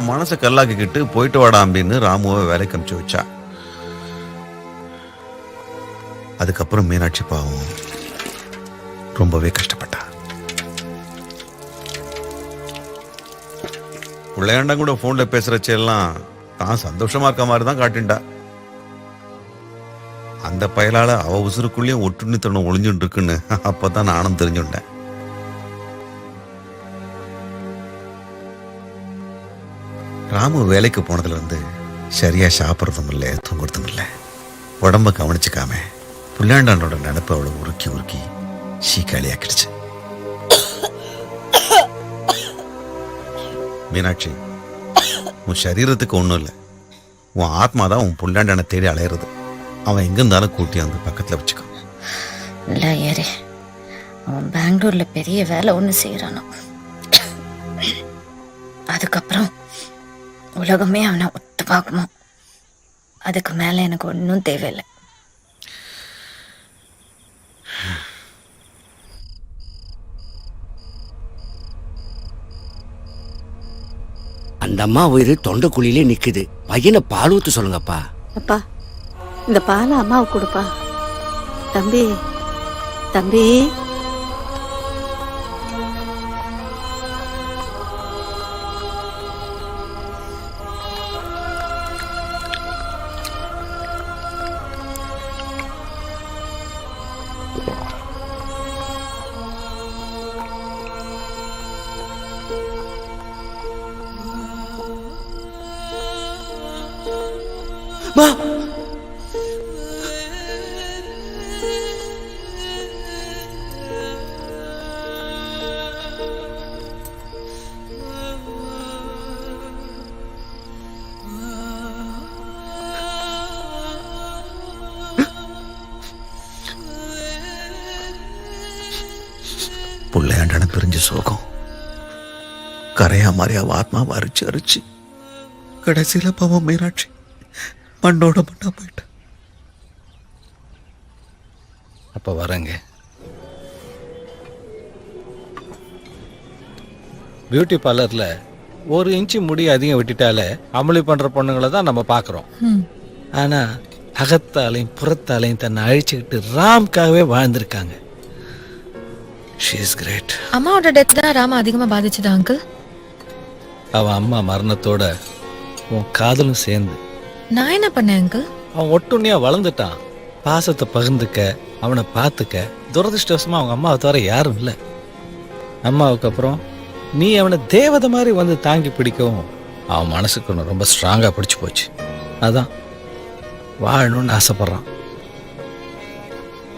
அவன் மனசை கல்லாக்கிக்கிட்டு போயிட்டு வாடா அப்படின்னு ராமுவை வேலைக்கு அனுப்பிச்சு வச்சா. அதுக்கப்புறம் மீனாட்சி பாவம் ரொம்பவே கஷ்டப்பட்டா. பிள்ளையாண்டா கூட போன்ல பேசுறச்செல்லாம் தான் சந்தோஷமா இருக்க மாதிரி தான் காட்டின்டா. அந்த பயலால அவ உசுருக்குள்ளேயும் ஒட்டுண்ணித்தனம் ஒளிஞ்சுட்டு இருக்குன்னு அப்பதான் நானும் தெரிஞ்சுட்டேன். ராமு வேலைக்கு போனதுல இருந்து சரியா சாப்பிட்றதும் இல்லை, தூங்குறதும் இல்லை. உடம்ப கவனிச்சுக்காம புள்ளாண்டானோட நினைப்பு அவளை உருக்கி உருக்கி சீக்காளியாக்கிடுச்சு. மீனாட்சி, உன் சரீரத்துக்கு ஒன்றும் இல்லை, உன் ஆத்மா தான் உன் புள்ளாண்டானை தேடி அலையிறது. அவன் எங்க இருந்தாலும் கூட்டி வந்து பக்கத்துல வச்சுக்கோ. இல்லை ஏறே, அவன் பெங்களூர்ல பெரிய வேலை ஒன்று செய்யறானோ. அதுக்கப்புறம் உலகமே அவனை ஒத்து பார்க்குமோ. அதுக்கு மேல எனக்கு ஒன்றும் தேவையில்லை. அந்த அம்மா உயிர் தொண்டைக்குழியிலே நிக்குது. பையனை பால் ஊத்து சொல்லுங்கப்பா. அப்பா, இந்த பாலை அம்மாவுக்கு கொடுப்பா. தம்பி தம்பி. மா, புள்ளையாண்டான பிரிஞ்ச சோகம் கரையா மாதிரி அவ ஆத்மாவை அரிச்சு அரிச்சு கடைசியில பாவம் மீனாட்சி மண்ணோட மண்ணா போயிட்ட. அப்போ வரேங்க. பியூட்டி பார்லரில் 1 இன்ச்சு முடி அதிகம் விட்டுட்டாலே அமளி பண்ணுற பொண்ணுங்களை தான் நம்ம பார்க்குறோம். ஆனால் அகத்தாலையும் புறத்தாலையும் தன்னை அழிச்சுக்கிட்டு ராம்காகவே வாழ்ந்திருக்காங்க. She is great. அம்மாவோட டெத் தான் ராம அதிகமாக பாதிச்சதா அங்கிள்? அவன் அம்மா மரணத்தோட உன் காதலும் சேர்ந்து. நான் என்ன பண்ணேன் அங்கிள்? அவன் ஒட்டுண்ணியா வளர்ந்துட்டான். பாசத்தை பகிர்ந்துக்க, அவனை பார்த்துக்க. துரதிருஷ்டவசமா அவங்க அம்மாவை தவிர யாரும் இல்லை. அம்மாவுக்கு அப்புறம் நீ அவனை தேவதை மாதிரி வந்து தாங்கி பிடிக்கவும் அவன் மனசுக்கு ஒன்று ரொம்ப ஸ்ட்ராங்கா பிடிச்சு போச்சு. அதான் வாழணும்னு ஆசைப்படுறான்.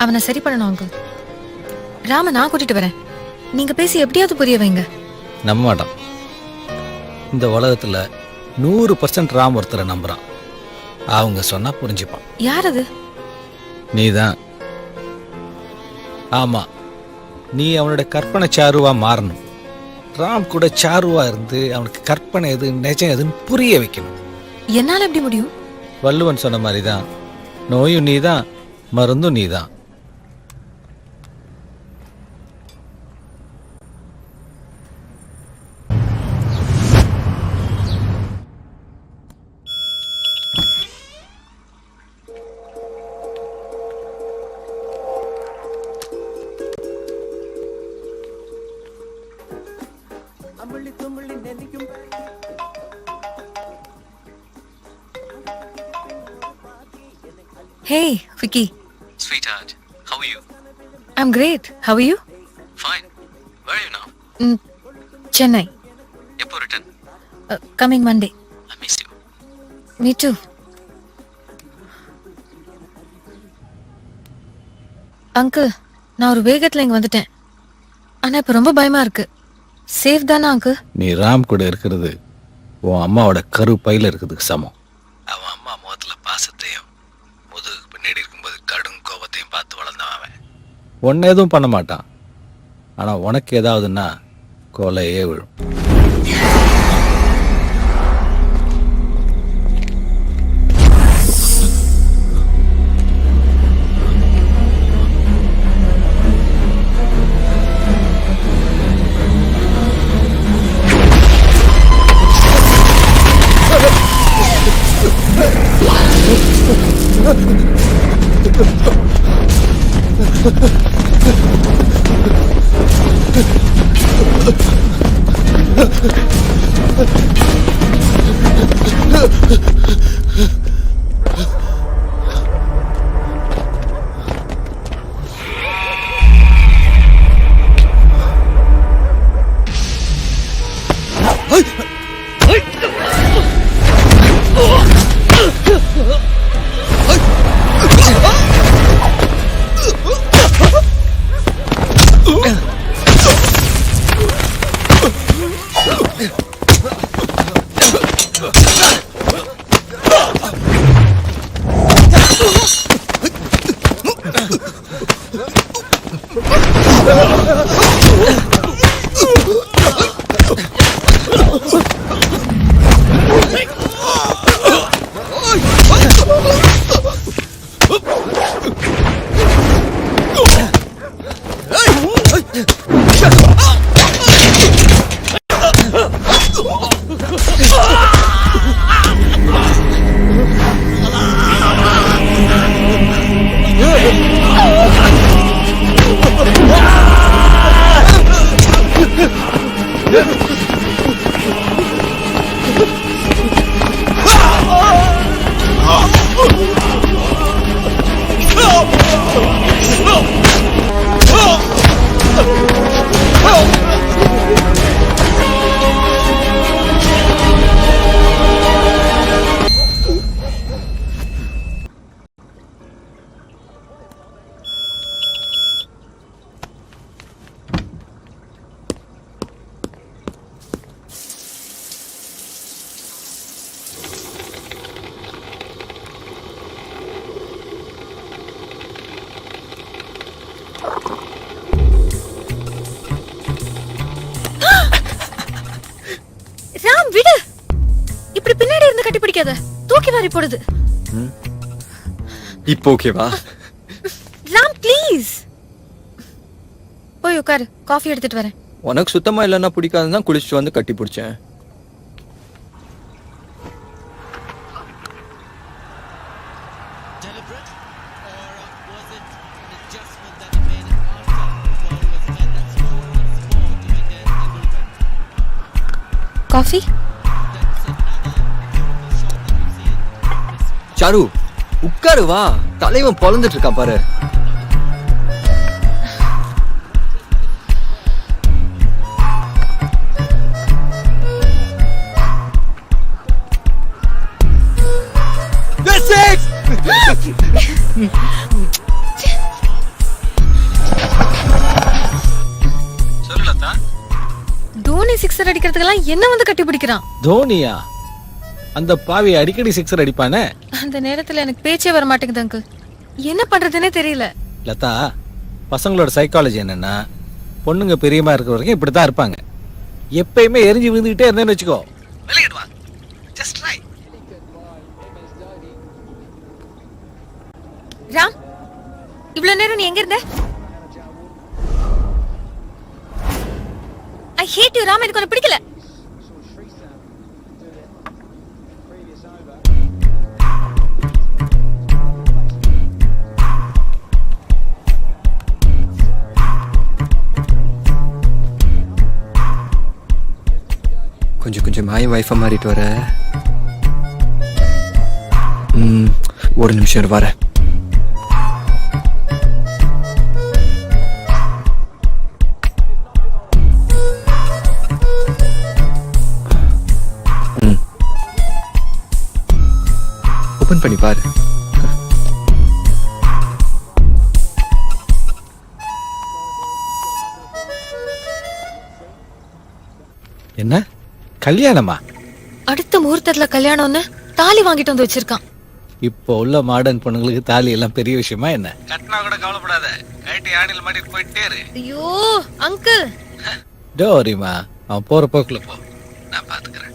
அவனை சரி பண்ணணும் அங்கிள். ராம நான் கூட்டிட்டு வரேன். நீங்க பேசி எப்படியாவது புரிய வைங்க. நம்ப மாட்டான். இந்த உலகத்துல 100% ராம் ஒருத்தரை நம்புறான். அவங்க சொன்னா புரிஞ்சுப்பான். யார் அது? நீதான். ஆமா, நீ அவனோட கற்பனை சாருவா மாறணும். ராம் கூட சாருவா இருந்து அவனுக்கு கற்பனை எது நிஜம் எதுன்னு புரிய வைக்கணும். என்னால எப்படி முடியும்? வள்ளுவன் சொன்ன மாதிரிதான், நோயும் நீதான், மருந்தும் நீதான். Hey, Vicky. Sweetheart, how are you? I'm great. How are you? Fine. Where are you now? Chennai. எப்போ return? Coming Monday. I missed you. Me too. Uncle, நான் ஒரு வேகத்துல இங்க வந்துட்டேன். ஆனா இப்ப ரொம்ப பயமா இருக்கு. சேஃப் தானே அங்கிள்? நீ ராம் கூட இருக்கிறது உன் அம்மாவோட கரு பையில இருக்கிறதுக்கு சமம். அவன் அம்மா முகத்துல பாசத்தையும் முதுகு பின்னாடி இருக்கும்போது கடும் கோபத்தையும் பார்த்து வளர்ந்தவன் அவன். ஒன்னு எதுவும் பண்ண மாட்டான். ஆனா உனக்கு ஏதாவதுன்னா கொலையே விழும். ராம் விடு. இப்படி பின்னாடி இருந்து கட்டி பிடிக்காத, தூக்கி வாரி போடுது. இப்போ ஓகேவா? ராம் ப்ளீஸ் போய் உட்காரு, காஃபி எடுத்துட்டு வரேன். உனக்கு சுத்தமா இல்லைன்னா பிடிக்காதுன்னு தான் குளிச்சுட்டு வந்து கட்டி பிடிச்சேன். காஃபி? சாரு உட்காரு வா, தலைவன் பொழந்துட்டு இருக்கான் பாரு. சொல்லலதா தோனி சிக்ஸர் அடிக்கிறதுக்கெல்லாம் என்ன வந்து கட்டி பிடிக்கிறான்? தோனியா? அந்த பாவி அடிக்கடி சிக்ஸர் அடிப்பானே. அந்த நேரத்துல எனக்கு பேச்சே வர மாட்டேங்குது அங்கிள். என்ன பண்றதுன்னே தெரியல. லதா, பசங்களோட சைக்காலஜி என்னன்னா, பொண்ணுங்க பெரியமா இருக்கிற வரைக்கும் இப்படித்தான் இருப்பாங்க. எப்பயுமே எரிஞ்சு விழுந்துகிட்டே இருந்தேன்னு வச்சுக்கோ, வெளியிடுவா. Just try. ராம், இவ்வளவு நேரம் நீ எங்க இருந்த? ஐ ஹேட் யூ ராம், எனக்கு உன்னை பிடிக்கல. கொஞ்சம் கொஞ்சம் மாய வைஃபை மாறிட்டு வர. ஒரு நிமிஷம் வர. ஓபன் பண்ணி பாரு. என்ன கல்யாணமா? அடுத்த முகூர்த்தத்துல கல்யாணம்னு தாலி வாங்கிட்டு வந்து வச்சிருக்கான். இப்போ உள்ள மாடர்ன் பொண்ணுங்களுக்கு தாலி எல்லாம் பெரிய விஷயமா என்ன? கட்டினா கூட கவலைப்படாத, கைட்டி ஆணில் மாட்டிட்டு போயிட்டே இரு. ஐயோ அங்கிள். டோரிமா, அவன் போற போக்குல போ, நான் பாத்துக்கிறேன்.